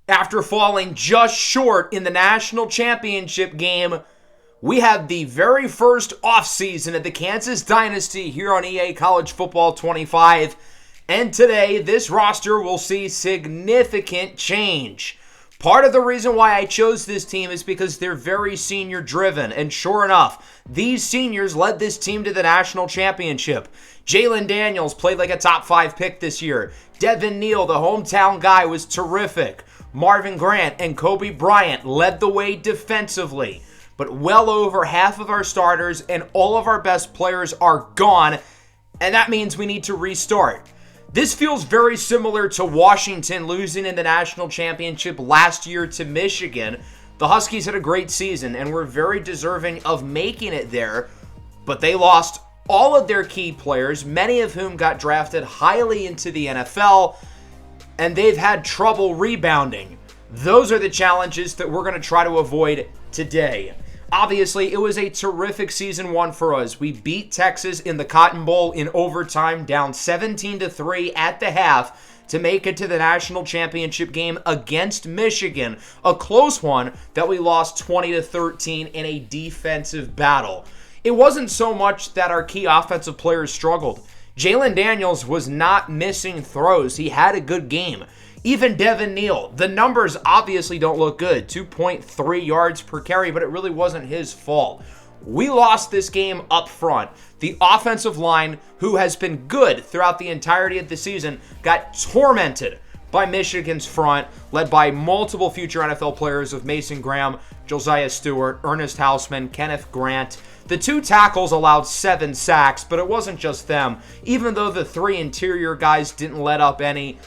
After falling just short in the national championship game, we have the very first offseason of the Kansas Dynasty here on EA College Football 25. And today, this roster will see significant change. Part of the reason why I chose this team is because they're very senior driven. And sure enough, these seniors led this team to the national championship. Jalen Daniels played like a top 5 pick this year. Devin Neal, the hometown guy, was terrific. Marvin Grant and Kobe Bryant led the way defensively. But well over half of our starters and all of our best players are gone. And that means we need to restart. This feels very similar to Washington losing in the national championship last year to Michigan. The Huskies had a great season and were very deserving of making it there, but they lost all of their key players, many of whom got drafted highly into the NFL, and they've had trouble rebounding. Those are the challenges that we're going to try to avoid today. Obviously, it was a terrific season one for us. We beat Texas in the Cotton Bowl in overtime, down 17-3 at the half to make it to the national championship game against Michigan, a close one that we lost 20-13 in a defensive battle. It wasn't so much that our key offensive players struggled. Jalen Daniels was not missing throws. He had a good game. Even Devin Neal, the numbers obviously don't look good, 2.3 yards per carry, but it really wasn't his fault. We lost this game up front. The offensive line, who has been good throughout the entirety of the season, got tormented by Michigan's front, led by multiple future NFL players of Mason Graham, Josiah Stewart, Ernest Hausman, Kenneth Grant. The 2 tackles allowed 7 sacks, but it wasn't just them. Even though the 3 interior guys didn't let up any,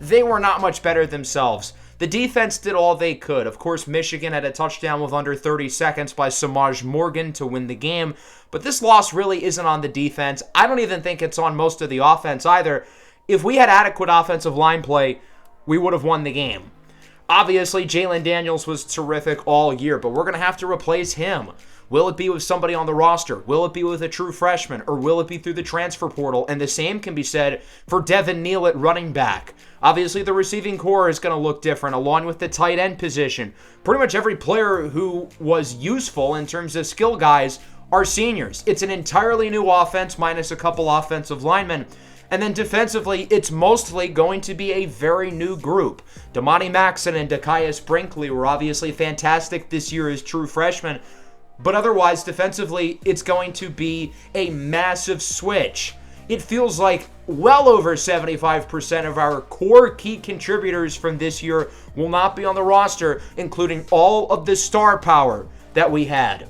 they were not much better themselves. The defense did all they could. Of course, Michigan had a touchdown with under 30 seconds by Samaj Morgan to win the game, but this loss really isn't on the defense. I don't even think it's on most of the offense either. If we had adequate offensive line play, we would have won the game. Obviously, Jalen Daniels was terrific all year, but we're going to have to replace him. Will it be with somebody on the roster? Will it be with a true freshman? Or will it be through the transfer portal? And the same can be said for Devin Neal at running back. Obviously, the receiving core is going to look different, along with the tight end position. Pretty much every player who was useful in terms of skill guys are seniors. It's an entirely new offense minus a couple offensive linemen. And then defensively, it's mostly going to be a very new group. Damani Maxson and Dakias Brinkley were obviously fantastic this year as true freshmen. But otherwise, defensively, it's going to be a massive switch. It feels like well over 75% of our core key contributors from this year will not be on the roster, including all of the star power that we had.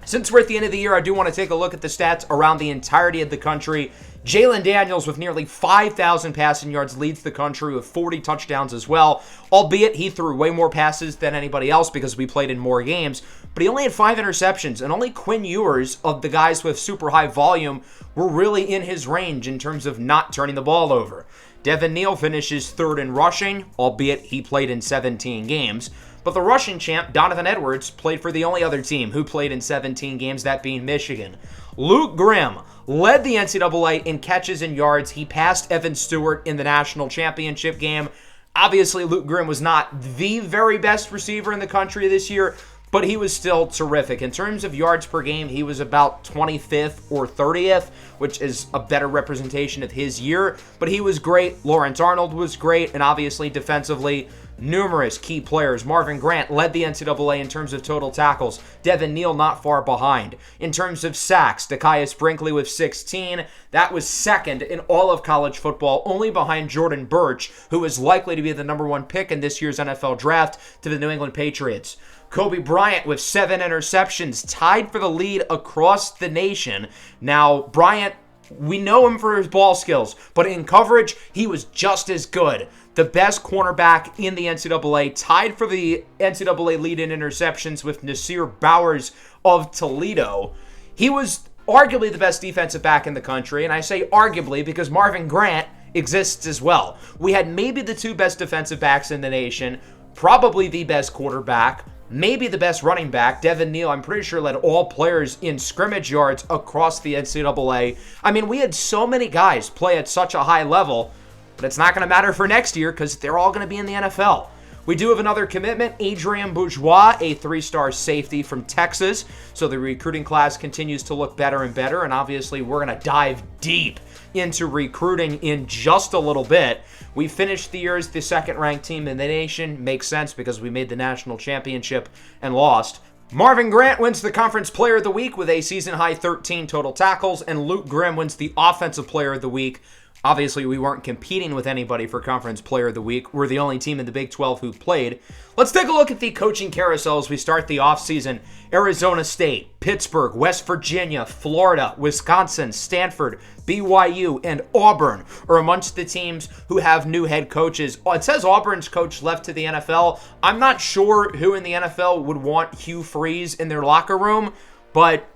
Since we're at the end of the year, I do want to take a look at the stats around the entirety of the country. Jalen Daniels, with nearly 5,000 passing yards, leads the country with 40 touchdowns as well, albeit he threw way more passes than anybody else because we played in more games, but he only had 5 interceptions, and only Quinn Ewers, of the guys with super high volume, were really in his range in terms of not turning the ball over. Devin Neal finishes 3rd in rushing, albeit he played in 17 games. But the rushing champ, Donovan Edwards, played for the only other team who played in 17 games, that being Michigan. Luke Grimm led the NCAA in catches and yards. He passed Evan Stewart in the national championship game. Obviously, Luke Grimm was not the very best receiver in the country this year, but he was still terrific. In terms of yards per game, he was about 25th or 30th, which is a better representation of his year. But he was great. Lawrence Arnold was great. And obviously, defensively, numerous key players. Marvin Grant led the NCAA in terms of total tackles. Devin Neal not far behind. In terms of sacks, Dakias Brinkley with 16. That was 2nd in all of college football, only behind Jordan Birch, who is likely to be the number 1 pick in this year's NFL draft to the New England Patriots. Kobe Bryant with 7 interceptions, tied for the lead across the nation. Now, Bryant, we know him for his ball skills, but in coverage, he was just as good. The best cornerback in the NCAA, tied for the NCAA lead in interceptions with Nasir Bowers of Toledo. He was arguably the best defensive back in the country, and I say arguably because Marvin Grant exists as well. We had maybe the 2 best defensive backs in the nation, probably the best quarterback, maybe the best running back. Devin Neal, I'm pretty sure, led all players in scrimmage yards across the NCAA. I mean, we had so many guys play at such a high level, but it's not going to matter for next year because they're all going to be in the NFL. We do have another commitment, Adrien Bourgeois, a 3-star safety from Texas. So the recruiting class continues to look better and better, and obviously we're going to dive deep into recruiting in just a little bit. We finished the year as the second-ranked team in the nation. Makes sense because we made the national championship and lost. Marvin Grant wins the Conference Player of the Week with a season-high 13 total tackles, and Luke Grimm wins the Offensive Player of the Week. Obviously, we weren't competing with anybody for Conference Player of the Week. We're the only team in the Big 12 who played. Let's take a look at the coaching carousel as we start the offseason. Arizona State, Pittsburgh, West Virginia, Florida, Wisconsin, Stanford, BYU, and Auburn are amongst the teams who have new head coaches. It says Auburn's coach left to the NFL. I'm not sure who in the NFL would want Hugh Freeze in their locker room, but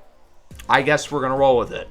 I guess we're going to roll with it.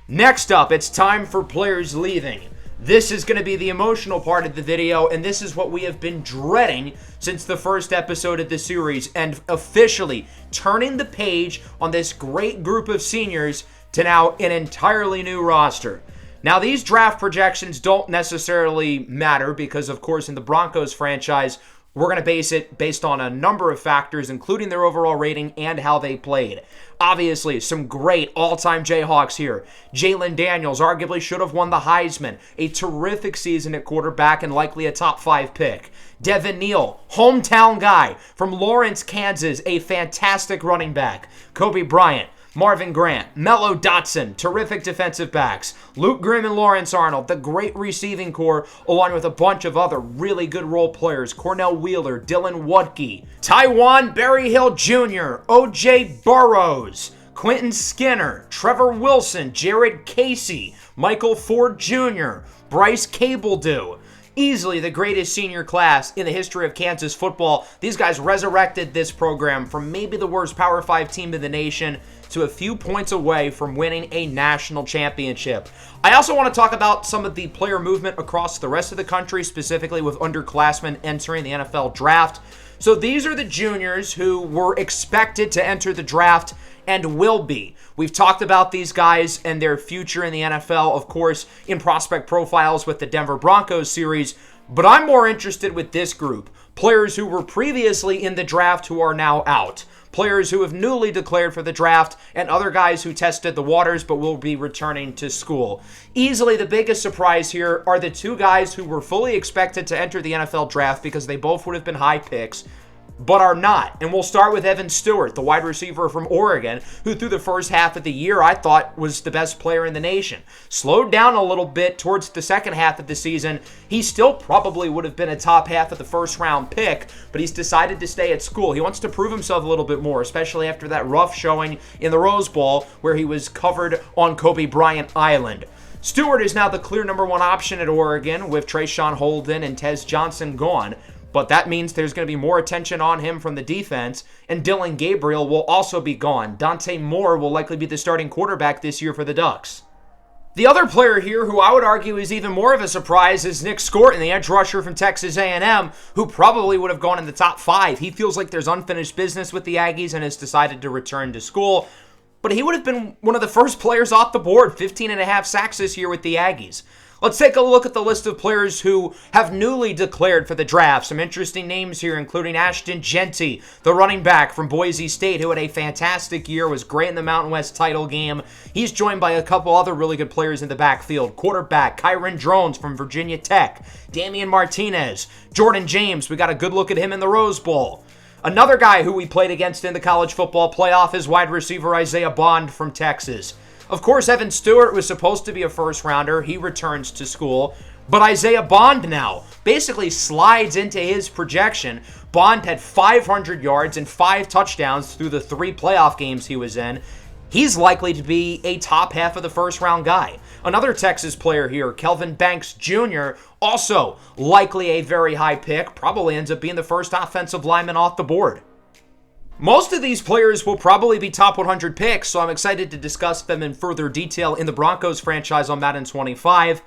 Next up, it's time for players leaving. This is going to be the emotional part of the video, and this is what we have been dreading since the first episode of the series, and officially turning the page on this great group of seniors to now an entirely new roster. Now, these draft projections don't necessarily matter because, of course, in the Broncos franchise, we're going to base it based on a number of factors, including their overall rating and how they played. Obviously, some great all-time Jayhawks here. Jalen Daniels arguably should have won the Heisman. A terrific season at quarterback and likely a top 5 pick. Devin Neal, hometown guy from Lawrence, Kansas, a fantastic running back. Kobe Bryant, Marvin Grant, Mello Dotson, terrific defensive backs. Luke Grimm and Lawrence Arnold, the great receiving core, along with a bunch of other really good role players. Cornell Wheeler, Dylan Wutke, Tywan Berryhill Jr., O.J. Burrows, Quentin Skinner, Trevor Wilson, Jared Casey, Michael Ford Jr., Bryce Cabledew. Easily the greatest senior class in the history of Kansas football. These guys resurrected this program from maybe the worst Power 5 team in the nation to a few points away from winning a national championship. I also want to talk about some of the player movement across the rest of the country, specifically with underclassmen entering the NFL draft. So these are the juniors who were expected to enter the draft and will be. We've talked about these guys and their future in the NFL, of course, in prospect profiles with the Denver Broncos series, but I'm more interested with this group. Players who were previously in the draft who are now out. Players who have newly declared for the draft, and other guys who tested the waters but will be returning to school. Easily the biggest surprise here are the two guys who were fully expected to enter the NFL draft because they both would have been high picks, but are not. And we'll start with Evan Stewart, the wide receiver from Oregon, who through the first half of the year I thought was the best player in the nation. Slowed down a little bit towards the second half of the season. He still probably would have been a top half of the first round pick, but he's decided to stay at school. He wants to prove himself a little bit more, especially after that rough showing in the Rose Bowl where he was covered on Kobe Bryant Island. Stewart is now the clear number 1 option at Oregon with Trayshawn Holden and Tez Johnson gone. But that means there's going to be more attention on him from the defense, and Dylan Gabriel will also be gone. Dante Moore will likely be the starting quarterback this year for the Ducks. The other player here who I would argue is even more of a surprise is Nick Scorton, the edge rusher from Texas A&M, who probably would have gone in the top 5. He feels like there's unfinished business with the Aggies and has decided to return to school. But he would have been one of the first players off the board, 15.5 sacks this year with the Aggies. Let's take a look at the list of players who have newly declared for the draft. Some interesting names here, including Ashton Jeanty, the running back from Boise State, who had a fantastic year, was great in the Mountain West title game. He's joined by a couple other really good players in the backfield. Quarterback Kyron Drones from Virginia Tech, Damian Martinez, Jordan James. We got a good look at him in the Rose Bowl. Another guy who we played against in the college football playoff is wide receiver Isaiah Bond from Texas. Of course, Evan Stewart was supposed to be a first-rounder. He returns to school. But Isaiah Bond now basically slides into his projection. Bond had 500 yards and 5 touchdowns through the 3 playoff games he was in. He's likely to be a top half of the first-round guy. Another Texas player here, Kelvin Banks Jr., also likely a very high pick. Probably ends up being the first offensive lineman off the board. Most of these players will probably be top 100 picks, so I'm excited to discuss them in further detail in the Broncos franchise on Madden 25.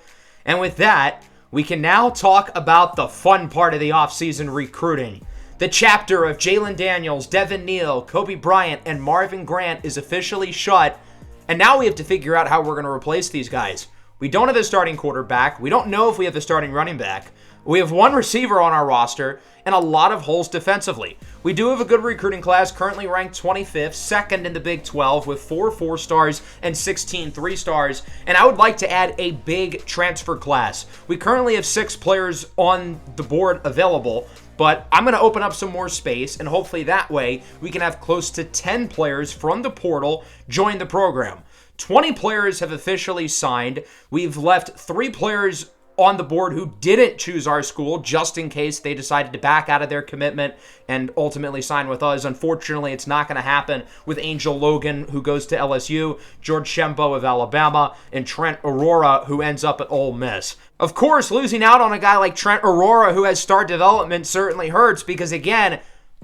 And with that, we can now talk about the fun part of the offseason recruiting. The chapter of Jalen Daniels, Devin Neal, Kobe Bryant, and Marvin Grant is officially shut, and now we have to figure out how we're going to replace these guys. We don't have a starting quarterback. We don't know if we have a starting running back. We have one receiver on our roster and a lot of holes defensively. We do have a good recruiting class, currently ranked 25th, second in the Big 12 with 4 4-stars and 16 3-stars. And I would like to add a big transfer class. We currently have 6 players on the board available, but I'm going to open up some more space, and hopefully that way we can have close to 10 players from the portal join the program. 20 players have officially signed. We've left 3 players on the board who didn't choose our school just in case they decided to back out of their commitment and ultimately sign with us. Unfortunately, it's not going to happen with Angel Logan, who goes to LSU, George Shembo of Alabama, and Trent Aurora, who ends up at Ole Miss. Of course, losing out on a guy like Trent Aurora, who has star development, certainly hurts because, again,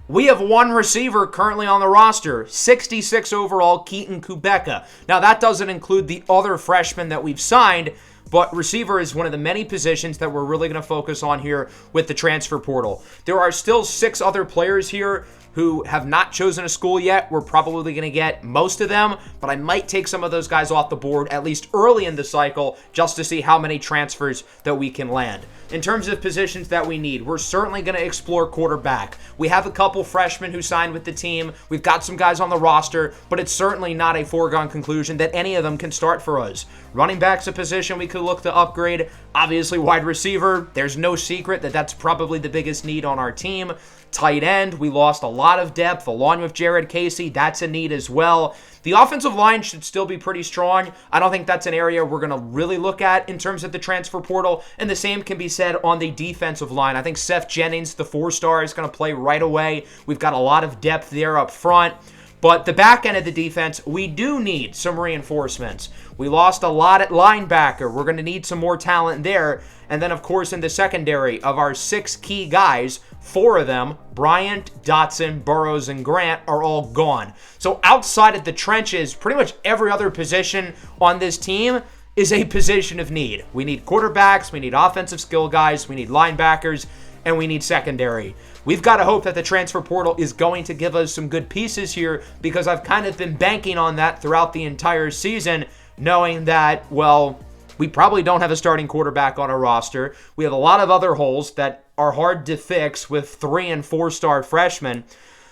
we have one receiver currently on the roster, 66 overall, Keaton Kubeka. Now, that doesn't include the other freshmen that we've signed, but receiver is one of the many positions that we're really going to focus on here with the transfer portal. There are still 6 other players here who have not chosen a school yet. We're probably going to get most of them, but I might take some of those guys off the board at least early in the cycle just to see how many transfers that we can land. In terms of positions that we need, we're certainly going to explore quarterback. We have a couple freshmen who signed with the team. We've got some guys on the roster, but it's certainly not a foregone conclusion that any of them can start for us. Running back's a position we could look to upgrade. Obviously, wide receiver, there's no secret that that's probably the biggest need on our team. Tight end, we lost a lot of depth along with Jared Casey. That's a need as well. The offensive line should still be pretty strong. I don't think that's an area we're going to really look at in terms of the transfer portal. And the same can be said on the defensive line. I think Seth Jennings, the 4-star, is going to play right away. We've got a lot of depth there up front. But the back end of the defense, we do need some reinforcements. We lost a lot at linebacker. We're going to need some more talent there. And then, of course, in the secondary, of our 6 key guys, 4 of them, Bryant, Dotson, Burrows, and Grant, are all gone. So outside of the trenches, pretty much every other position on this team is a position of need. We need quarterbacks, we need offensive skill guys, we need linebackers, and we need secondary. We've got to hope that the transfer portal is going to give us some good pieces here, because I've kind of been banking on that throughout the entire season, knowing that, well, we probably don't have a starting quarterback on our roster. We have a lot of other holes that are hard to fix with 3- and 4-star freshmen.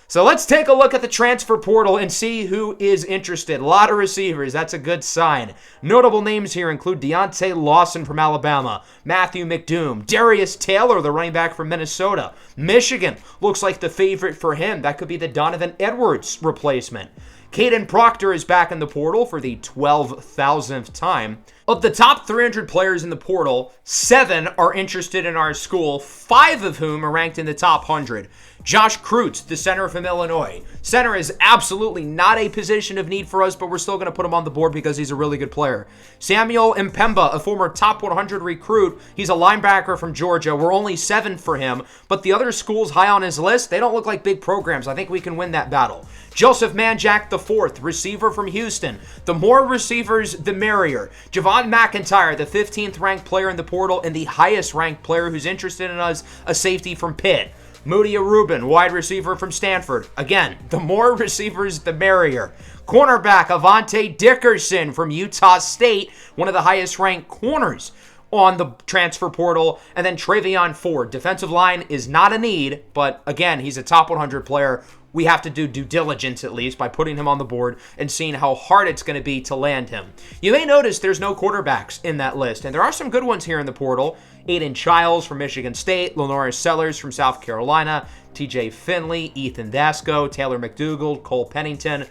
So let's take a look at the transfer portal and see who is interested. A lot of receivers. That's a good sign. Notable names here include Deontay Lawson from Alabama, Matthew McDoom, Darius Taylor, the running back from Minnesota. Michigan looks like the favorite for him. That could be the Donovan Edwards replacement. Caden Proctor is back in the portal for the 12,000th time. Of the top 300 players in the portal, 7 are interested in our school, 5 of whom are ranked in the top 100. Josh Kreutz, the center from Illinois. Center is absolutely not a position of need for us, but we're still going to put him on the board because he's a really good player. Samuel Mpemba, a former top 100 recruit. He's a linebacker from Georgia. We're only 7 for him, but the other schools high on his list, they don't look like big programs. I think we can win that battle. Joseph Manjack IV, receiver from Houston. The more receivers, the merrier. Javon McIntyre, the 15th ranked player in the portal and the highest ranked player who's interested in us, a safety from Pitt. Moody Rubin, wide receiver from Stanford. Again, the more receivers, the merrier. Cornerback Avante Dickerson from Utah State, one of the highest ranked corners on the transfer portal. And then Travion Ford. Defensive line is not a need, but again, he's a top 100 player. We have to do due diligence, at least, by putting him on the board and seeing how hard it's going to be to land him. You may notice there's no quarterbacks in that list, and there are some good ones here in the portal. Aiden Childs from Michigan State, Lenoris Sellers from South Carolina, TJ Finley, Ethan Dasco, Taylor McDougald, Cole Pennington.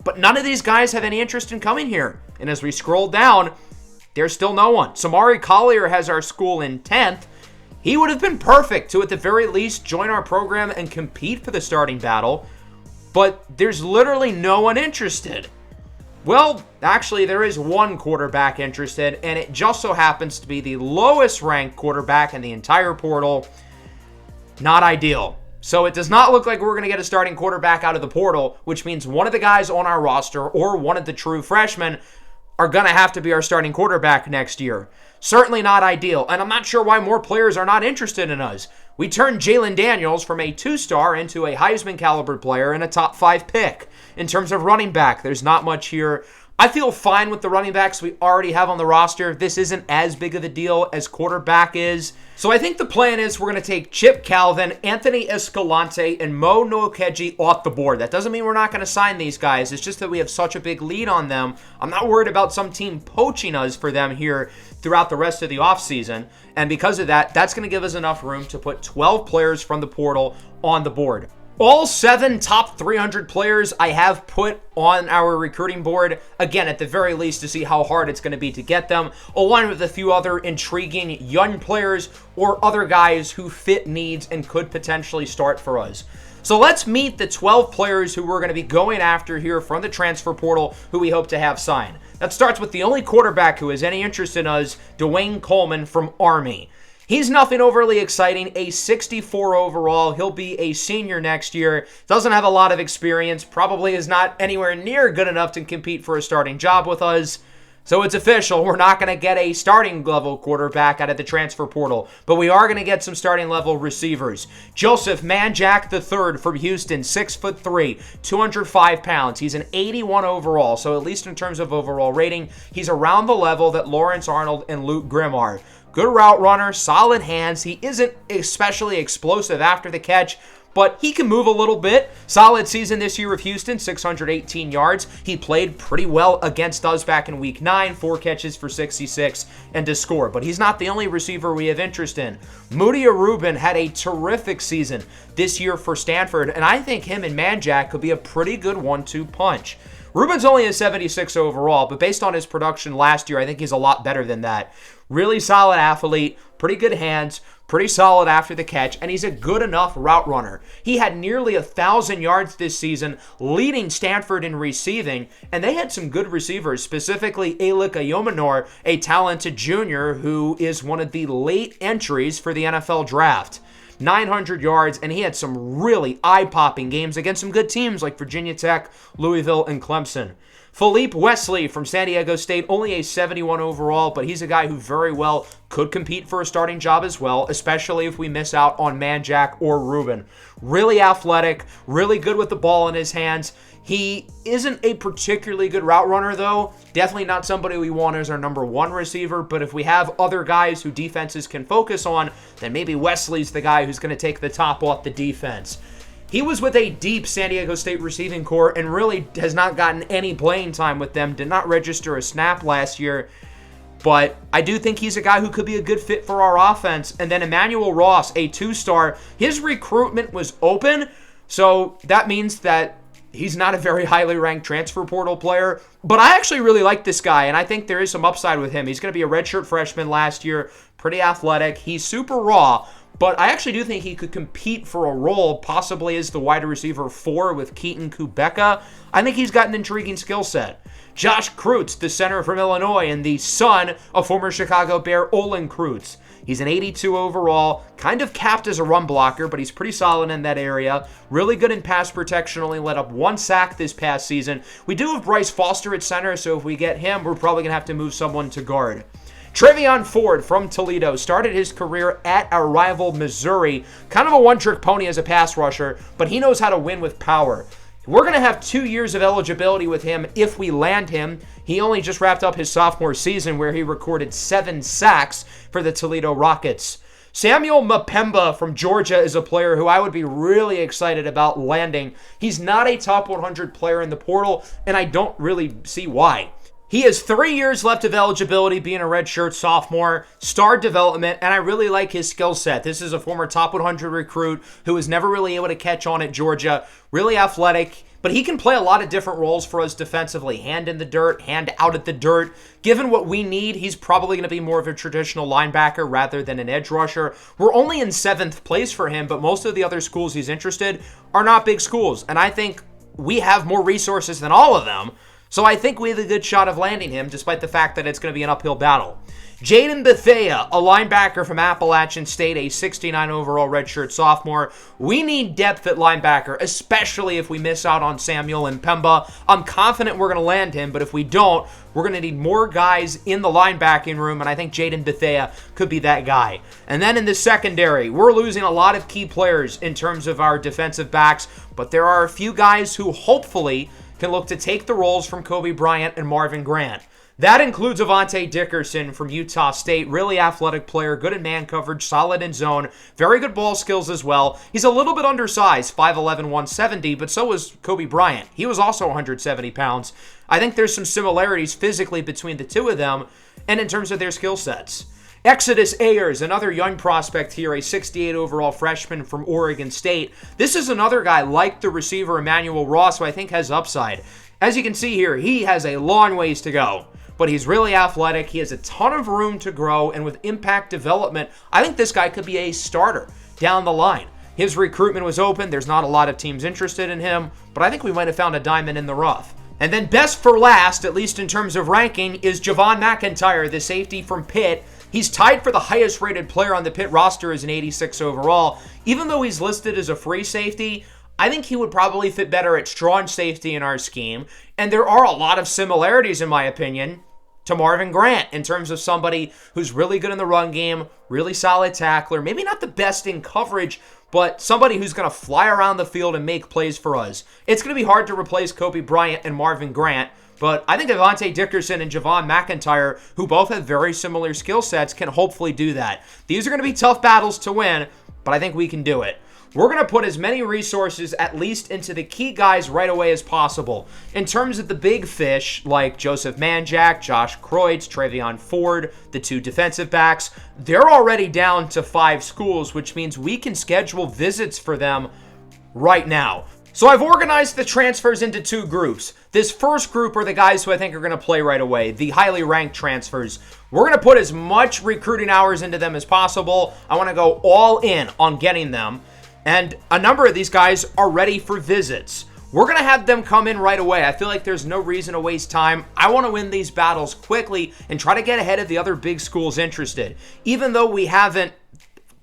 But none of these guys have any interest in coming here. And as we scroll down, there's still no one. Samari Collier has our school in 10th. He would have been perfect to, at the very least, join our program and compete for the starting battle, but there's literally no one interested. Well, actually, there is one quarterback interested, and it just so happens to be the lowest ranked quarterback in the entire portal. Not ideal. So it does not look like we're going to get a starting quarterback out of the portal, which means one of the guys on our roster or one of the true freshmen are going to have to be our starting quarterback next year. Certainly not ideal, and I'm not sure why more players are not interested in us. We turned Jalen Daniels from a 2-star into a Heisman caliber player and a top 5 pick. In terms of running back, there's not much here. I feel fine with the running backs we already have on the roster. This isn't as big of a deal as quarterback is. So I think the plan is we're going to take Chip Calvin, Anthony Escalante, and Mo Nwokeji off the board. That doesn't mean we're not going to sign these guys. It's just that we have such a big lead on them. I'm not worried about some team poaching us for them here throughout the rest of the offseason. And because of that, that's going to give us enough room to put 12 players from the portal on the board. All 7 top 300 players I have put on our recruiting board, again, at the very least, to see how hard it's going to be to get them, along with a few other intriguing young players or other guys who fit needs and could potentially start for us. So let's meet the 12 players who we're going to be going after here from the transfer portal who we hope to have signed. That starts with the only quarterback who has any interest in us, Dwayne Coleman from Army. He's nothing overly exciting, a 64 overall. He'll be a senior next year. Doesn't have a lot of experience. Probably is not anywhere near good enough to compete for a starting job with us. So it's official. We're not going to get a starting level quarterback out of the transfer portal, but we are going to get some starting level receivers. Joseph Manjack III from Houston, 6'3", 205 pounds. He's an 81 overall, so at least in terms of overall rating, he's around the level that Lawrence Arnold and Luke Grimm are. Good route runner, solid hands. He isn't especially explosive after the catch, but he can move a little bit. Solid season this year with Houston, 618 yards. He played pretty well against us back in week 9, 4 catches for 66 and a score. But he's not the only receiver we have interest in. Moody Rubin had a terrific season this year for Stanford, and I think him and Manjack could be a pretty good 1-2 punch. Rubin's only a 76 overall, but based on his production last year, I think he's a lot better than that. Really solid athlete, pretty good hands, pretty solid after the catch, and he's a good enough route runner. He had nearly 1,000 yards this season, leading Stanford in receiving, and they had some good receivers, specifically Alek Ayomanor, a talented junior who is one of the late entries for the NFL draft. 900 yards, and he had some really eye-popping games against some good teams like Virginia Tech, Louisville, and Clemson. Philippe Wesley from San Diego State, only a 71 overall, but he's a guy who very well could compete for a starting job as well, especially if we miss out on Manjack or Rubin. Really athletic, really good with the ball in his hands. He isn't a particularly good route runner, though. Definitely not somebody we want as our number 1 receiver, but if we have other guys who defenses can focus on, then maybe Wesley's the guy who's going to take the top off the defense. He was with a deep San Diego State receiving corps and really has not gotten any playing time with them, did not register a snap last year, but I do think he's a guy who could be a good fit for our offense. And then Emmanuel Ross, a 2-star, his recruitment was open, so that means that he's not a very highly ranked transfer portal player, but I actually really like this guy, and I think there is some upside with him. He's going to be a redshirt freshman last year, pretty athletic. He's super raw, but I actually do think he could compete for a role, possibly as the wide receiver 4 with Keaton Kubeka. I think he's got an intriguing skill set. Josh Kreutz, the center from Illinois, and the son of former Chicago Bear Olin Kreutz. He's an 82 overall, kind of capped as a run blocker, but he's pretty solid in that area. Really good in pass protection, only let up 1 sack this past season. We do have Bryce Foster at center, so if we get him, we're probably going to have to move someone to guard. Trevion Ford from Toledo started his career at our rival Missouri. Kind of a one-trick pony as a pass rusher, but he knows how to win with power. We're going to have 2 years of eligibility with him if we land him. He only just wrapped up his sophomore season where he recorded 7 sacks for the Toledo Rockets. Samuel Mapemba from Georgia is a player who I would be really excited about landing. He's not a top 100 player in the portal, and I don't really see why. He has 3 years left of eligibility, being a redshirt sophomore, star development, and I really like his skill set. This is a former top 100 recruit who was never really able to catch on at Georgia. Really athletic, but he can play a lot of different roles for us defensively. Hand in the dirt, hand out at the dirt. Given what we need, he's probably going to be more of a traditional linebacker rather than an edge rusher. We're only in 7th place for him, but most of the other schools he's interested are not big schools, and I think we have more resources than all of them. So I think we have a good shot of landing him, despite the fact that it's going to be an uphill battle. Jaden Bethea, a linebacker from Appalachian State, a 69 overall redshirt sophomore. We need depth at linebacker, especially if we miss out on Samuel and Pemba. I'm confident we're going to land him, but if we don't, we're going to need more guys in the linebacking room, and I think Jaden Bethea could be that guy. And then in the secondary, we're losing a lot of key players in terms of our defensive backs, but there are a few guys who hopefully can look to take the roles from Kobe Bryant and Marvin Grant. That includes Avante Dickerson from Utah State, really athletic player, good in man coverage, solid in zone, very good ball skills as well. He's a little bit undersized, 5'11", 170, but so was Kobe Bryant. He was also 170 pounds. I think there's some similarities physically between the two of them and in terms of their skill sets. Exodus Ayers, another young prospect here, a 68 overall freshman from Oregon State. This is another guy like the receiver Emmanuel Ross, who I think has upside. As you can see here, he has a long ways to go, but he's really athletic. He has a ton of room to grow, and with impact development, I think this guy could be a starter down the line. His recruitment was open. There's not a lot of teams interested in him, but I think we might have found a diamond in the rough. And then best for last, at least in terms of ranking, is Javon McIntyre, the safety from Pitt. He's tied for the highest rated player on the Pitt roster as an 86 overall. Even though he's listed as a free safety, I think he would probably fit better at strong safety in our scheme. And there are a lot of similarities, in my opinion, to Marvin Grant in terms of somebody who's really good in the run game, really solid tackler, maybe not the best in coverage, but somebody who's going to fly around the field and make plays for us. It's going to be hard to replace Kobe Bryant and Marvin Grant, but I think Avante Dickerson and Javon McIntyre, who both have very similar skill sets, can hopefully do that. These are going to be tough battles to win, but I think we can do it. We're going to put as many resources at least into the key guys right away as possible. In terms of the big fish, like Joseph Manjack, Josh Kreutz, Travion Ford, the two defensive backs, they're already down to 5 schools, which means we can schedule visits for them right now. So I've organized the transfers into 2 groups. This first group are the guys who I think are going to play right away, the highly ranked transfers. We're going to put as much recruiting hours into them as possible. I want to go all in on getting them. And a number of these guys are ready for visits. We're going to have them come in right away. I feel like there's no reason to waste time. I want to win these battles quickly and try to get ahead of the other big schools interested. Even though we haven't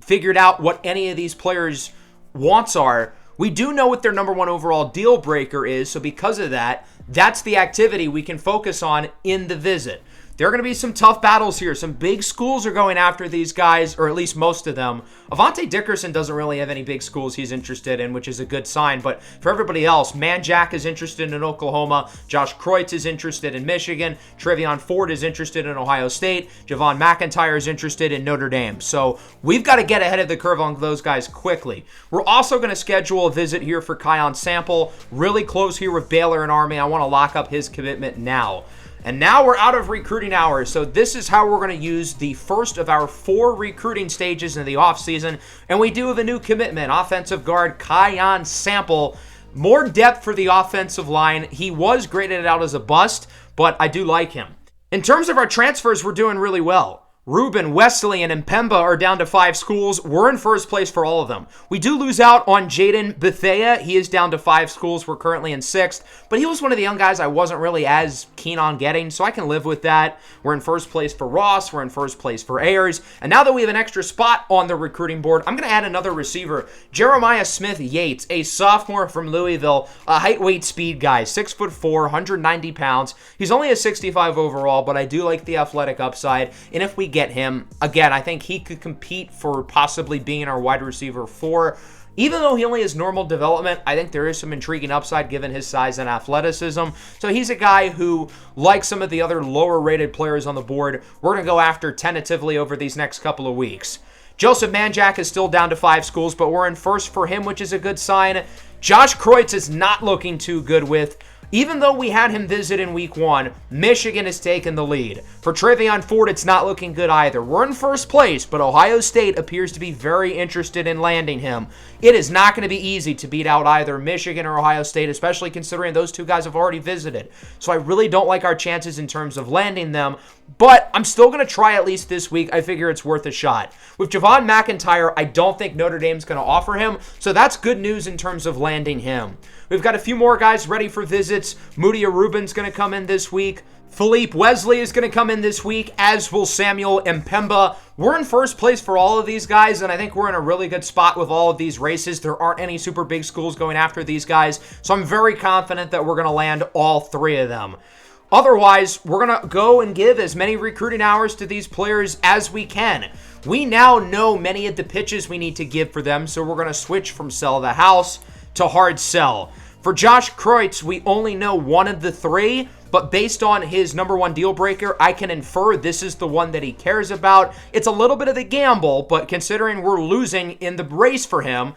figured out what any of these players' wants are, we do know what their number 1 overall deal breaker is. So because of that, that's the activity we can focus on in the visit. There are going to be some tough battles here. Some big schools are going after these guys, or at least most of them. Avante Dickerson doesn't really have any big schools he's interested in, which is a good sign. But for everybody else, Manjack is interested in Oklahoma. Josh Kreutz is interested in Michigan. Travion Ford is interested in Ohio State. Javon McIntyre is interested in Notre Dame. So we've got to get ahead of the curve on those guys quickly. We're also going to schedule a visit here for Kion Sample. Really close here with Baylor and Army. I want to lock up his commitment now. And now we're out of recruiting hours, so this is how we're going to use the first of our 4 recruiting stages in the offseason. And we do have a new commitment, offensive guard Kion Sample. More depth for the offensive line. He was graded out as a bust, but I do like him. In terms of our transfers, we're doing really well. Reuben, Wesley, and Mpemba are down to 5 schools. We're in first place for all of them. We do lose out on Jaden Bethea. He is down to 5 schools. We're currently in 6th. But he was one of the young guys I wasn't really as keen on getting, so I can live with that. We're in first place for Ross. We're in first place for Ayers. And now that we have an extra spot on the recruiting board, I'm going to add another receiver. Jeremiah Smith Yates, a sophomore from Louisville, a height, weight, speed guy, 6'4", 190 pounds. He's only a 65 overall, but I do like the athletic upside. And if we get him, again, I think he could compete for possibly being our wide receiver 4. Even though he only has normal development, I think there is some intriguing upside given his size and athleticism. So he's a guy who, like some of the other lower-rated players on the board, we're going to go after tentatively over these next couple of weeks. Joseph Manjack is still down to 5 schools, but we're in first for him, which is a good sign. Josh Kreutz is not looking too good with. Even though we had him visit in week 1, Michigan has taken the lead. For Travion Ford, it's not looking good either. We're in first place, but Ohio State appears to be very interested in landing him. It is not going to be easy to beat out either Michigan or Ohio State, especially considering those 2 guys have already visited. So I really don't like our chances in terms of landing them, but I'm still going to try at least this week. I figure it's worth a shot. With Javon McIntyre, I don't think Notre Dame's going to offer him, so that's good news in terms of landing him. We've got a few more guys ready for visits. Mudia Rubin's going to come in this week. Philippe Wesley is going to come in this week, as will Samuel Mpemba. We're in first place for all of these guys, and I think we're in a really good spot with all of these races. There aren't any super big schools going after these guys, so I'm very confident that we're going to land all 3 of them. Otherwise, we're going to go and give as many recruiting hours to these players as we can. We now know many of the pitches we need to give for them, so we're going to switch from sell the house to hard sell. For Josh Kreutz, we only know one of the three, but based on his number one deal breaker, I can infer this is the one that he cares about. It's a little bit of a gamble, but considering we're losing in the race for him,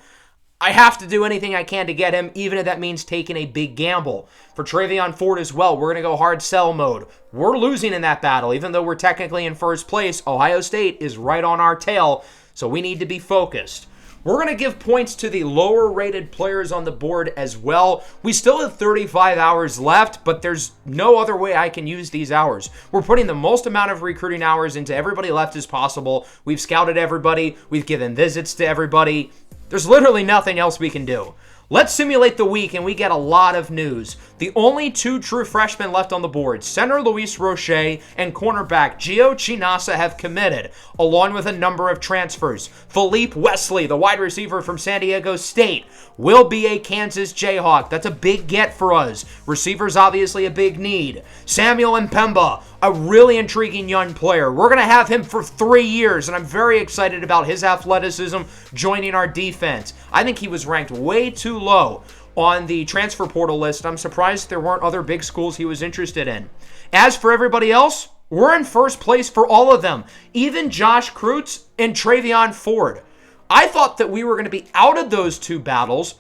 I have to do anything I can to get him, even if that means taking a big gamble. For Travion Ford as well, we're going to go hard sell mode. We're losing in that battle, even though we're technically in first place. Ohio State is right on our tail, so we need to be focused. We're going to give points to the lower-rated players on the board as well. We still have 35 hours left, but there's no other way I can use these hours. We're putting the most amount of recruiting hours into everybody left as possible. We've scouted everybody. We've given visits to everybody. There's literally nothing else we can do. Let's simulate the week, and we get a lot of news. The only two true freshmen left on the board, center Luis Roche and cornerback Gio Chinasa, have committed, along with a number of transfers. Philippe Wesley, the wide receiver from San Diego State, will be a Kansas Jayhawk. That's a big get for us. Receivers, obviously, a big need. Samuel Mpemba, a really intriguing young player. We're going to have him for 3 years, and I'm very excited about his athleticism joining our defense. I think he was ranked way too low on the transfer portal list. I'm surprised there weren't other big schools he was interested in. As for everybody else, we're in first place for all of them, even Josh Kreutz and Travion Ford. I thought that we were going to be out of those two battles,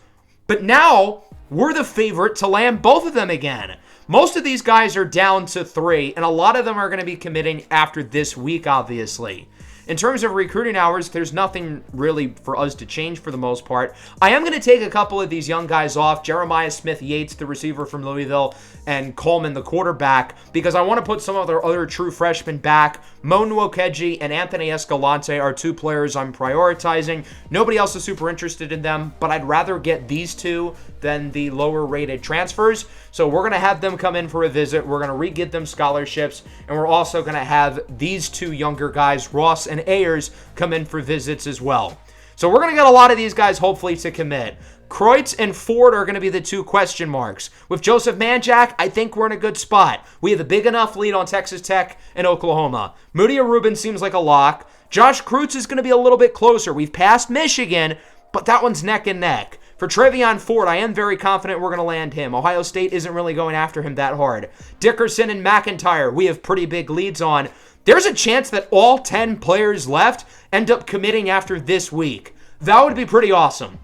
but now we're the favorite to land both of them again. Most of these guys are down to 3, and a lot of them are going to be committing after this week, obviously. In terms of recruiting hours, there's nothing really for us to change for the most part. I am going to take a couple of these young guys off, Jeremiah Smith-Yates, the receiver from Louisville, and Coleman, the quarterback, because I want to put some of their other true freshmen back. Mo Nwokeji and Anthony Escalante are two players I'm prioritizing. Nobody else is super interested in them, but I'd rather get these two than the lower-rated transfers. So we're going to have them come in for a visit. We're going to re-get them scholarships, and we're also going to have these two younger guys, Ross and Ayers, come in for visits as well. So we're going to get a lot of these guys hopefully to commit. Kreutz and Ford are going to be the two question marks. With Joseph Manjack, I think we're in a good spot. We have a big enough lead on Texas Tech and Oklahoma. Mudia Rubin seems like a lock. Josh Kreutz is going to be a little bit closer. We've passed Michigan, but that one's neck and neck. For Travion Ford, I am very confident we're going to land him. Ohio State isn't really going after him that hard. Dickerson and McIntyre, we have pretty big leads on. There's a chance that all 10 players left end up committing after this week. That would be pretty awesome.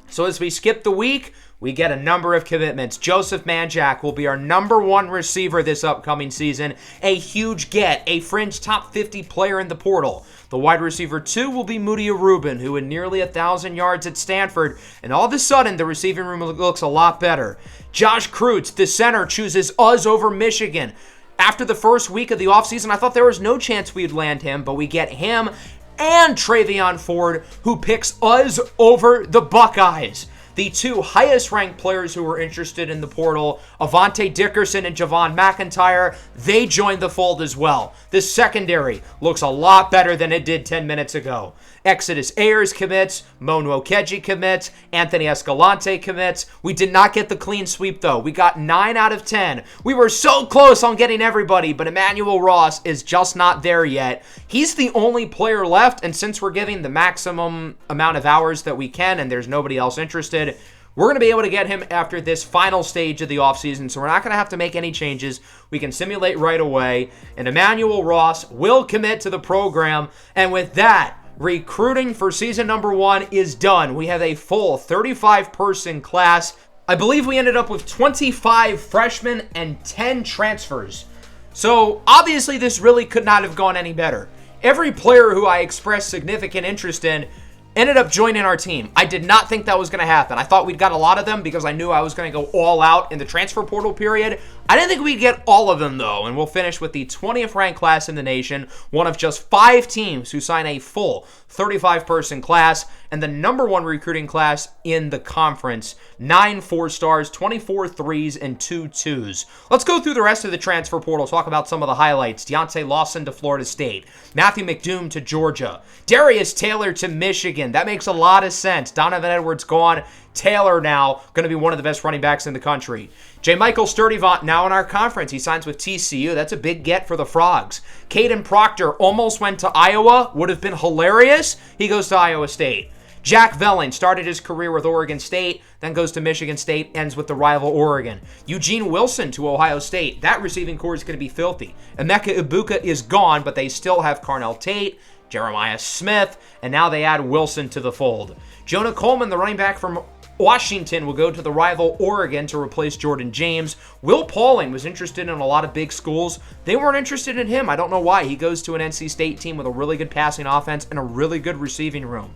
So as we skip the week, we get a number of commitments. Joseph Manjack will be our number one receiver this upcoming season. A huge get, a fringe top 50 player in the portal. The wide receiver 2 will be Mudia Rubin, who had nearly 1,000 yards at Stanford, and all of a sudden the receiving room looks a lot better. Josh Kreutz, the center, chooses us over Michigan. After the first week of the offseason, I thought there was no chance we'd land him, but we get him and Travion Ford, who picks us over the Buckeyes. The two highest-ranked players who were interested in the portal, Avante Dickerson and Javon McIntyre, they joined the fold as well. The secondary looks a lot better than it did 10 minutes ago. Exodus Ayers commits, Mo Nwokeji commits, Anthony Escalante commits. We did not get the clean sweep, though. We got 9 out of 10. We were so close on getting everybody, but Emmanuel Ross is just not there yet. He's the only player left, and since we're giving the maximum amount of hours that we can and there's nobody else interested, we're going to be able to get him after this final stage of the offseason, so we're not going to have to make any changes. We can simulate right away, and Emmanuel Ross will commit to the program, and with that, recruiting for season number 1 is done. We have a full 35-person class. I believe we ended up with 25 freshmen and 10 transfers. So obviously this really could not have gone any better. Every player who I expressed significant interest in ended up joining our team. I did not think that was going to happen. I thought we'd got a lot of them because I knew I was going to go all out in the transfer portal period. I didn't think we'd get all of them, though, and we'll finish with the 20th ranked class in the nation, one of just 5 teams who sign a full 35-person class, and the number 1 recruiting class in the conference. 9 4-stars, 24 3s, and 2 2s. Let's go through the rest of the transfer portal, talk about some of the highlights. Deontay Lawson to Florida State. Matthew McDoom to Georgia. Darius Taylor to Michigan. That makes a lot of sense. Donovan Edwards gone. Taylor now going to be one of the best running backs in the country. J. Michael Sturdivant now in our conference. He signs with TCU. That's a big get for the Frogs. Caden Proctor almost went to Iowa. Would have been hilarious. He goes to Iowa State. Jack Velling started his career with Oregon State, then goes to Michigan State, ends with the rival Oregon. Eugene Wilson to Ohio State. That receiving core is going to be filthy. Emeka Ibuka is gone, but they still have Carnell Tate, Jeremiah Smith, and now they add Wilson to the fold. Jonah Coleman, the running back from Washington, will go to the rival Oregon to replace Jordan James. Will Pauling was interested in a lot of big schools. They weren't interested in him. I don't know why. He goes to an NC State team with a really good passing offense and a really good receiving room.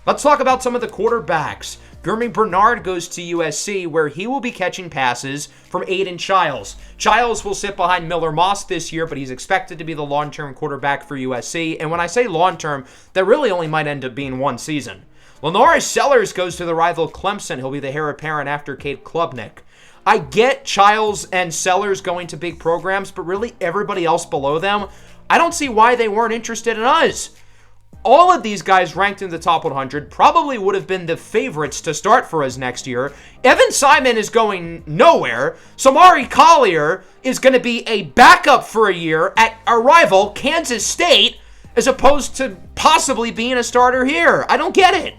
Let's talk about some of the quarterbacks. Gurmy Bernard goes to USC, where he will be catching passes from Aiden Childs. Childs will sit behind Miller Moss this year, but he's expected to be the long-term quarterback for USC. And when I say long-term, that really only might end up being one season. Lenoris Sellers goes to the rival Clemson. He'll be the heir apparent after Cade Klubnik. I get Childs and Sellers going to big programs, but really everybody else below them, I don't see why they weren't interested in us. All of these guys ranked in the top 100 probably would have been the favorites to start for us next year. Evan Simon is going nowhere. Samari Collier is going to be a backup for a year at our rival, Kansas State, as opposed to possibly being a starter here. I don't get it.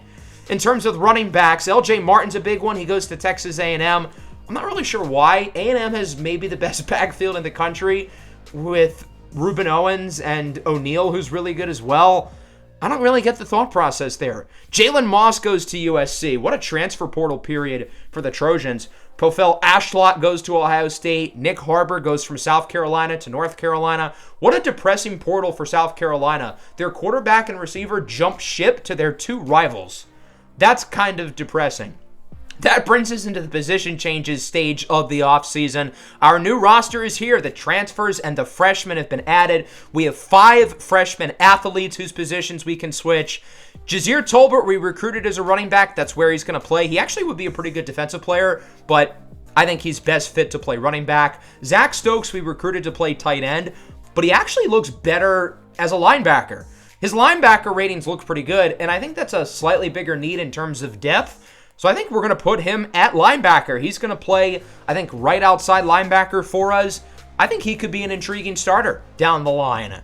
In terms of running backs, LJ Martin's a big one. He goes to Texas A&M. I'm not really sure why. A&M has maybe the best backfield in the country with Reuben Owens and O'Neal, who's really good as well. I don't really get the thought process there. Jalen Moss goes to USC. What a transfer portal period for the Trojans. Profel Ashlot goes to Ohio State. Nick Harbor goes from South Carolina to North Carolina. What a depressing portal for South Carolina. Their quarterback and receiver jumped ship to their two rivals. That's kind of depressing. That brings us into the position changes stage of the offseason. Our new roster is here. The transfers and the freshmen have been added. We have 5 freshman athletes whose positions we can switch. Jazir Tolbert, we recruited as a running back. That's where he's going to play. He actually would be a pretty good defensive player, but I think he's best fit to play running back. Zach Stokes, we recruited to play tight end, but he actually looks better as a linebacker. His linebacker ratings look pretty good, and I think that's a slightly bigger need in terms of depth. So I think we're going to put him at linebacker. He's going to play, I think, right outside linebacker for us. I think he could be an intriguing starter down the line.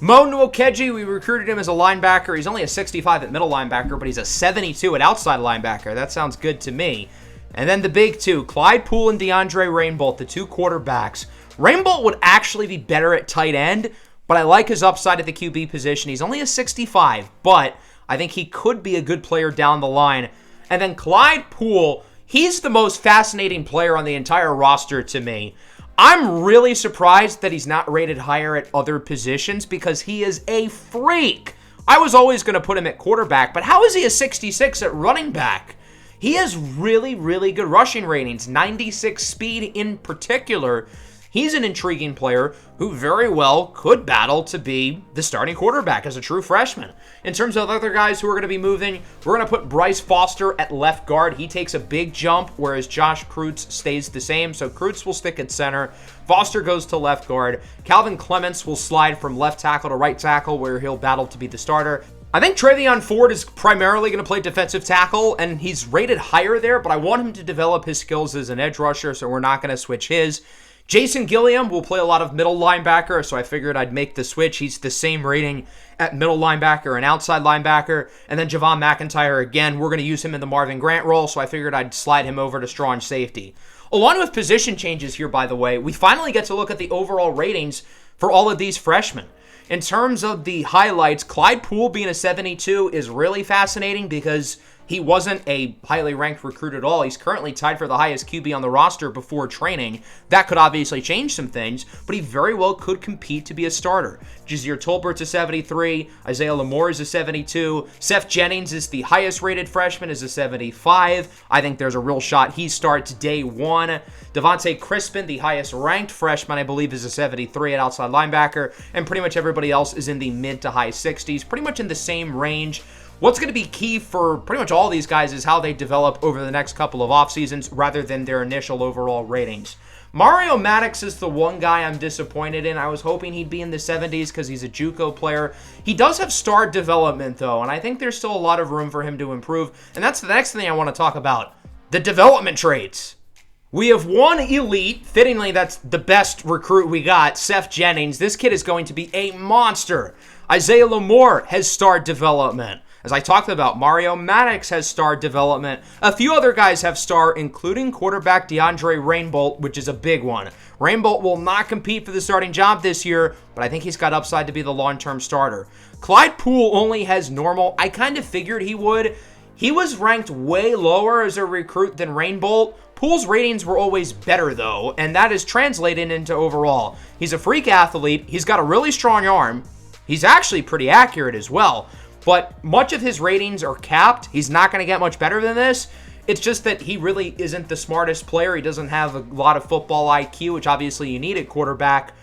Mo Nwokeji, we recruited him as a linebacker. He's only a 65 at middle linebacker, but he's a 72 at outside linebacker. That sounds good to me. And then the big two, Clyde Poole and DeAndre Rainbolt, the two quarterbacks. Rainbolt would actually be better at tight end, but I like his upside at the QB position. He's only a 65, but I think he could be a good player down the line. And then Clyde Poole, he's the most fascinating player on the entire roster to me. I'm really surprised that he's not rated higher at other positions because he is a freak. I was always going to put him at quarterback, but how is he a 66 at running back? He has really, really good rushing ratings, 96 speed in particular. He's an intriguing player who very well could battle to be the starting quarterback as a true freshman. In terms of other guys who are going to be moving, we're going to put Bryce Foster at left guard. He takes a big jump, whereas Josh Kreutz stays the same. So Kreutz will stick at center. Foster goes to left guard. Calvin Clements will slide from left tackle to right tackle, where he'll battle to be the starter. I think Travion Ford is primarily going to play defensive tackle, and he's rated higher there, but I want him to develop his skills as an edge rusher, so we're not going to switch his. Jason Gilliam will play a lot of middle linebacker, so I figured I'd make the switch. He's the same rating at middle linebacker and outside linebacker. And then Javon McIntyre, again, we're going to use him in the Marvin Grant role, so I figured I'd slide him over to strong safety. Along with position changes here, by the way, we finally get to look at the overall ratings for all of these freshmen. In terms of the highlights, Clyde Poole being a 72 is really fascinating because he wasn't a highly ranked recruit at all. He's currently tied for the highest QB on the roster before training. That could obviously change some things, but he very well could compete to be a starter. Jazir Tolbert's a 73. Isaiah Lamore is a 72. Seth Jennings is the highest rated freshman, is a 75. I think there's a real shot he starts day one. Devontae Crispin, the highest ranked freshman, I believe, is a 73 at outside linebacker. And pretty much everybody else is in the mid to high 60s, pretty much in the same range. What's going to be key for pretty much all these guys is how they develop over the next couple of off seasons rather than their initial overall ratings. Mario Maddox is the one guy I'm disappointed in. I was hoping he'd be in the 70s because he's a JUCO player. He does have star development, though, and I think there's still a lot of room for him to improve. And that's the next thing I want to talk about, the development traits. We have one elite, fittingly that's the best recruit we got, Seth Jennings. This kid is going to be a monster. Isaiah Lamore has star development. As I talked about, Mario Maddox has star development. A few other guys have star, including quarterback DeAndre Rainbolt, which is a big one. Rainbolt will not compete for the starting job this year, but I think he's got upside to be the long-term starter. Clyde Poole only has normal. I kind of figured he would. He was ranked way lower as a recruit than Rainbolt. Poole's ratings were always better, though, and that is translated into overall. He's a freak athlete. He's got a really strong arm. He's actually pretty accurate as well, but much of his ratings are capped. He's not going to get much better than this. It's just that he really isn't the smartest player. He doesn't have a lot of football IQ, which obviously you need at quarterback.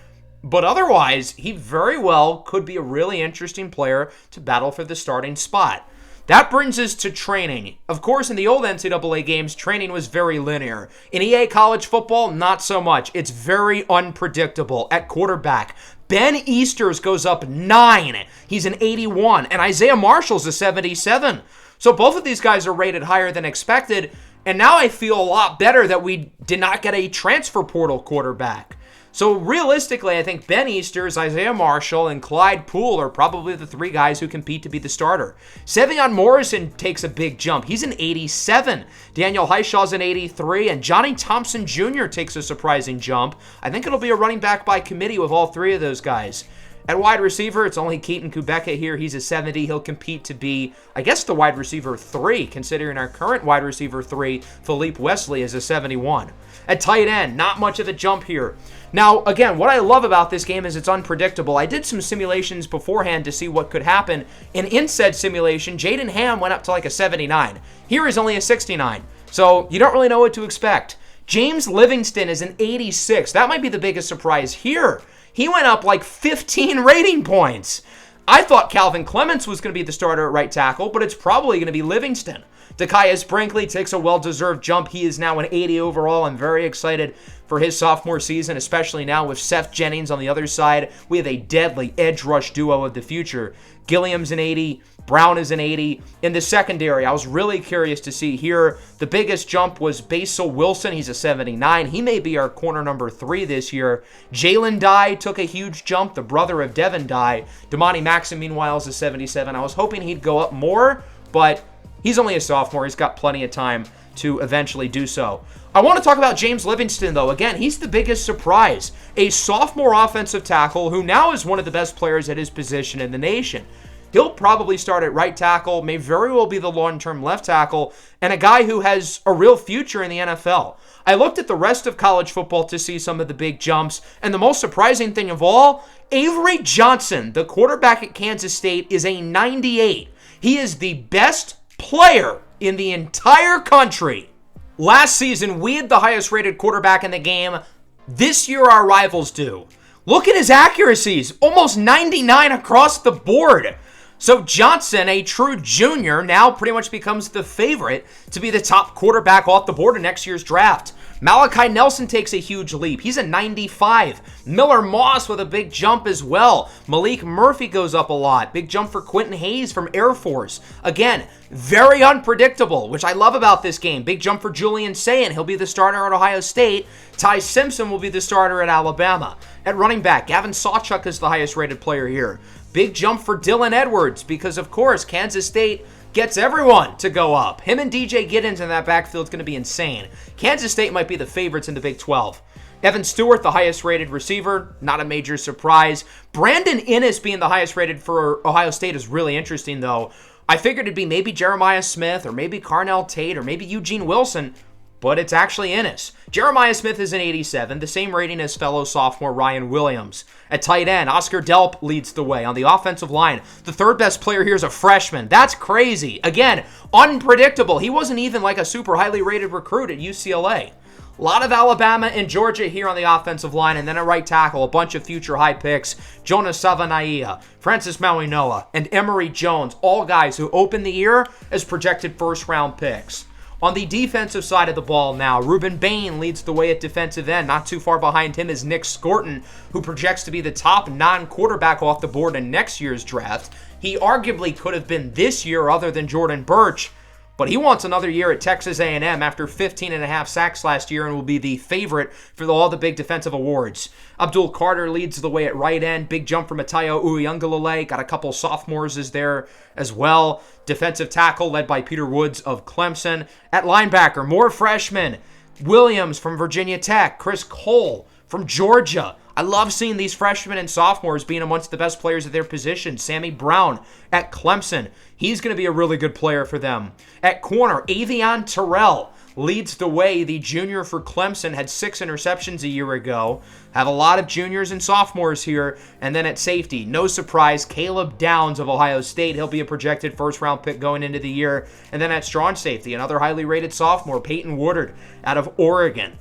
But otherwise, he very well could be a really interesting player to battle for the starting spot. That brings us to training. Of course, in the old NCAA games, training was very linear. In EA college football, not so much. It's very unpredictable. At quarterback, Ben Easters goes up 9. He's an 81, and Isaiah Marshall's a 77. So both of these guys are rated higher than expected, and now I feel a lot better that we did not get a transfer portal quarterback. So realistically, I think Ben Easters, Isaiah Marshall, and Clyde Poole are probably the 3 guys who compete to be the starter. Sevion Morrison takes a big jump. He's an 87. Daniel Highshaw's an 83, and Johnny Thompson Jr. takes a surprising jump. I think it'll be a running back by committee with all 3 of those guys. At wide receiver, it's only Keaton Kubeka here. He's a 70. He'll compete to be, I guess, the wide receiver 3, considering our current wide receiver 3, Philippe Wesley, is a 71. At tight end, not much of a jump here. Now, again, what I love about this game is it's unpredictable. I did some simulations beforehand to see what could happen, and in said simulation, Jaden Ham went up to like a 79. Here is only a 69, so you don't really know what to expect. James Livingston is an 86. That might be the biggest surprise here. He went up like 15 rating points. I thought Calvin Clements was going to be the starter at right tackle, but it's probably going to be Livingston. Dekias Brinkley takes a well-deserved jump. He is now an 80 overall. I'm very excited for his sophomore season, especially now with Seth Jennings on the other side. We have a deadly edge rush duo of the future. Gilliam's an 80. Brown is an 80. In the secondary, I was really curious to see here. The biggest jump was Basil Wilson. He's a 79. He may be our corner number 3 this year. Jalen Dye took a huge jump, the brother of Devin Dye. Damani Maxim, meanwhile, is a 77. I was hoping he'd go up more, but he's only a sophomore. He's got plenty of time to eventually do so. I want to talk about James Livingston, though. Again, he's the biggest surprise. A sophomore offensive tackle who now is one of the best players at his position in the nation. He'll probably start at right tackle, may very well be the long-term left tackle, and a guy who has a real future in the NFL. I looked at the rest of college football to see some of the big jumps, and the most surprising thing of all, Avery Johnson, the quarterback at Kansas State, is a 98. He is the best player in the entire country. Last season, we had the highest-rated quarterback in the game. This year, our rivals do. Look at his accuracies, almost 99 across the board. So Johnson, a true junior, now pretty much becomes the favorite to be the top quarterback off the board in next year's draft. Malachi Nelson takes a huge leap. He's a 95. Miller Moss with a big jump as well. Malik Murphy goes up a lot. Big jump for Quentin Hayes from Air Force. Again, very unpredictable, which I love about this game. Big jump for Julian Sayin. He'll be the starter at Ohio State. Ty Simpson will be the starter at Alabama. At running back, Gavin Sawchuk is the highest rated player here. Big jump for Dylan Edwards because, of course, Kansas State gets everyone to go up. Him and DJ Giddens in that backfield is going to be insane. Kansas State might be the favorites in the Big 12. Evan Stewart, the highest rated receiver, not a major surprise. Brandon Innes being the highest rated for Ohio State is really interesting, though. I figured it'd be maybe Jeremiah Smith or maybe Carnell Tate or maybe Eugene Wilson, but it's actually Innes. Jeremiah Smith is an 87, the same rating as fellow sophomore Ryan Williams. At tight end, Oscar Delp leads the way. On the offensive line, the third best player here is a freshman. That's crazy. Again, unpredictable. He wasn't even like a super highly rated recruit at UCLA. A lot of Alabama and Georgia here on the offensive line, and then at right tackle, a bunch of future high picks. Jonas Savanaia, Francis Mauinoa, and Emory Jones, all guys who open the year as projected first-round picks. On the defensive side of the ball now, Ruben Bain leads the way at defensive end. Not too far behind him is Nick Scorton, who projects to be the top non-quarterback off the board in next year's draft. He arguably could have been this year other than Jordan Birch, but he wants another year at Texas A&M after 15.5 sacks last year and will be the favorite for all the big defensive awards. Abdul Carter leads the way at right end. Big jump from Matayo Uyunglele. Got a couple sophomores is there as well. Defensive tackle led by Peter Woods of Clemson. At linebacker, more freshmen. Williams from Virginia Tech. Chris Cole from Georgia. I love seeing these freshmen and sophomores being amongst the best players at their position. Sammy Brown at Clemson. He's going to be a really good player for them. At corner, Avion Terrell leads the way. The junior for Clemson had 6 interceptions a year ago. Have a lot of juniors and sophomores here. And then at safety, no surprise, Caleb Downs of Ohio State. He'll be a projected first-round pick going into the year. And then at strong safety, another highly rated sophomore, Peyton Woodard out of Oregon.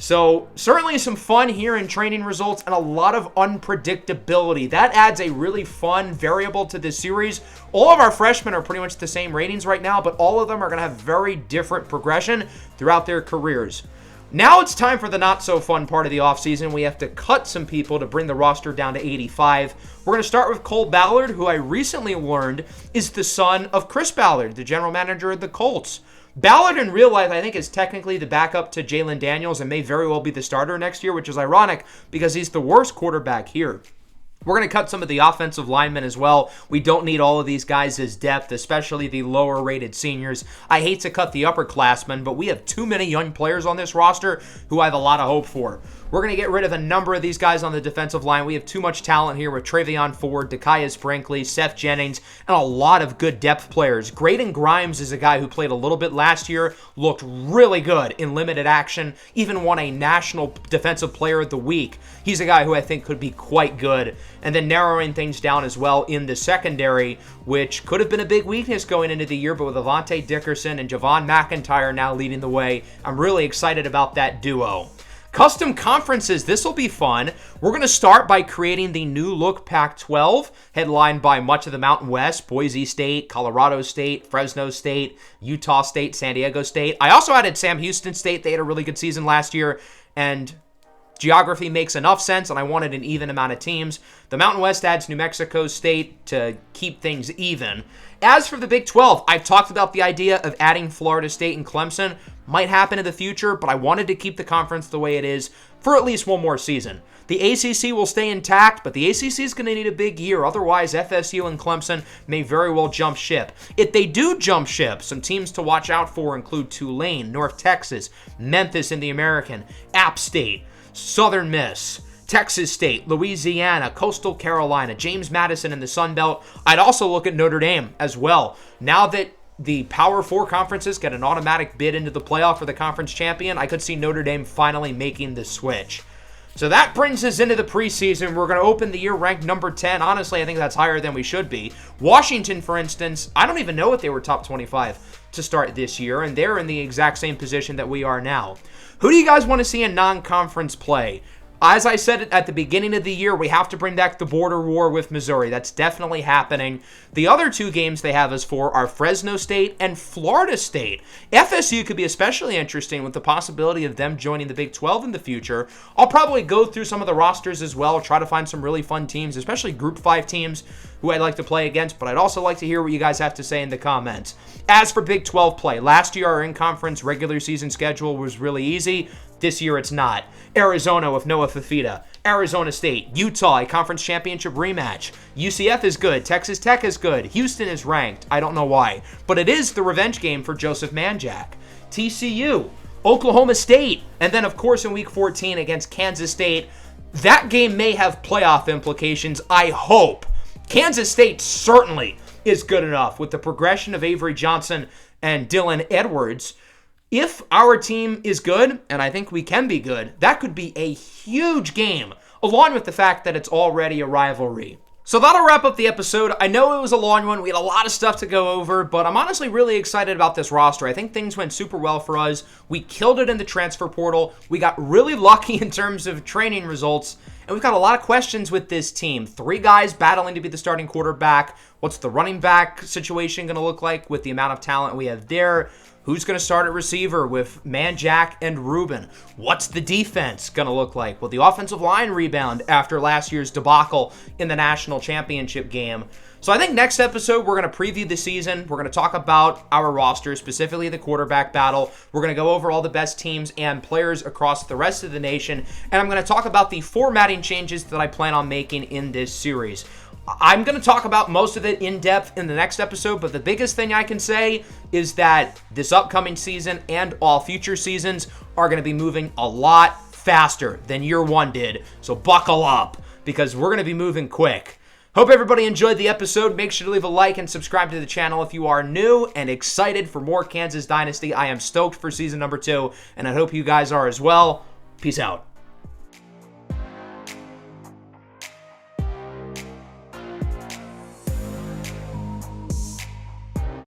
So certainly some fun here in training results and a lot of unpredictability. That adds a really fun variable to this series. All of our freshmen are pretty much the same ratings right now, but all of them are going to have very different progression throughout their careers. Now it's time for the not-so-fun part of the offseason. We have to cut some people to bring the roster down to 85. We're going to start with Cole Ballard, who I recently learned is the son of Chris Ballard, the general manager of the Colts. Ballard in real life, I think, is technically the backup to Jalen Daniels and may very well be the starter next year, which is ironic because he's the worst quarterback here. We're going to cut some of the offensive linemen as well. We don't need all of these guys as depth, especially the lower-rated seniors. I hate to cut the upperclassmen, but we have too many young players on this roster who I have a lot of hope for. We're going to get rid of a number of these guys on the defensive line. We have too much talent here with Travion Ford, Dekias Brinkley, Seth Jennings, and a lot of good depth players. Graydon Grimes is a guy who played a little bit last year, looked really good in limited action, even won a National Defensive Player of the Week. He's a guy who I think could be quite good. And then narrowing things down as well in the secondary, which could have been a big weakness going into the year, but with Avante Dickerson and Javon McIntyre now leading the way, I'm really excited about that duo. Custom conferences, this will be fun. We're going to start by creating the new look Pac-12, headlined by much of the Mountain West, Boise State, Colorado State, Fresno State, Utah State, San Diego State. I also added Sam Houston State. They had a really good season last year, and geography makes enough sense, and I wanted an even amount of teams. The Mountain West adds New Mexico State to keep things even. As for the Big 12, I've talked about the idea of adding Florida State and Clemson. Might happen in the future, but I wanted to keep the conference the way it is for at least one more season. The ACC will stay intact, but the ACC is going to need a big year. Otherwise, FSU and Clemson may very well jump ship. If they do jump ship, some teams to watch out for include Tulane, North Texas, Memphis in the American, App State, Southern Miss, Texas State, Louisiana, Coastal Carolina, James Madison in the Sun Belt. I'd also look at Notre Dame as well. Now that the Power 4 conferences get an automatic bid into the playoff for the conference champion, I could see Notre Dame finally making the switch. So that brings us into the preseason. We're going to open the year ranked number 10. Honestly, I think that's higher than we should be. Washington, for instance, I don't even know if they were top 25 to start this year, and they're in the exact same position that we are now. Who do you guys want to see in non-conference play? As I said at the beginning of the year, we have to bring back the border war with Missouri. That's definitely happening. The other two games they have us for are Fresno State and Florida State. FSU could be especially interesting with the possibility of them joining the Big 12 in the future. I'll probably go through some of the rosters as well, try to find some really fun teams, especially Group 5 teams who I'd like to play against, but I'd also like to hear what you guys have to say in the comments. As for Big 12 play, last year our in-conference regular season schedule was really easy. This year it's not. Arizona with Noah Fafita. Arizona State. Utah, a conference championship rematch. UCF is good. Texas Tech is good. Houston is ranked. I don't know why. But it is the revenge game for Joseph Manjack. TCU. Oklahoma State. And then, of course, in Week 14 against Kansas State. That game may have playoff implications, I hope. Kansas State certainly is good enough with the progression of Avery Johnson and Dylan Edwards. If our team is good, and I think we can be good, that could be a huge game, along with the fact that it's already a rivalry. So that'll wrap up the episode. I know it was a long one. We had a lot of stuff to go over, but I'm honestly really excited about this roster. I think things went super well for us. We killed it in the transfer portal. We got really lucky in terms of training results, and we've got a lot of questions with this team. 3 guys battling to be the starting quarterback. What's the running back situation going to look like with the amount of talent we have there? Who's going to start at receiver with Jack and Rubin? What's the defense going to look like? Will the offensive line rebound after last year's debacle in the national championship game? So I think next episode, we're going to preview the season. We're going to talk about our roster, specifically the quarterback battle. We're going to go over all the best teams and players across the rest of the nation. And I'm going to talk about the formatting changes that I plan on making in this series. I'm going to talk about most of it in depth in the next episode, but the biggest thing I can say is that this upcoming season and all future seasons are going to be moving a lot faster than year one did. So buckle up, because we're going to be moving quick. Hope everybody enjoyed the episode. Make sure to leave a like and subscribe to the channel if you are new and excited for more Kansas Dynasty. I am stoked for season number 2, and I hope you guys are as well. Peace out.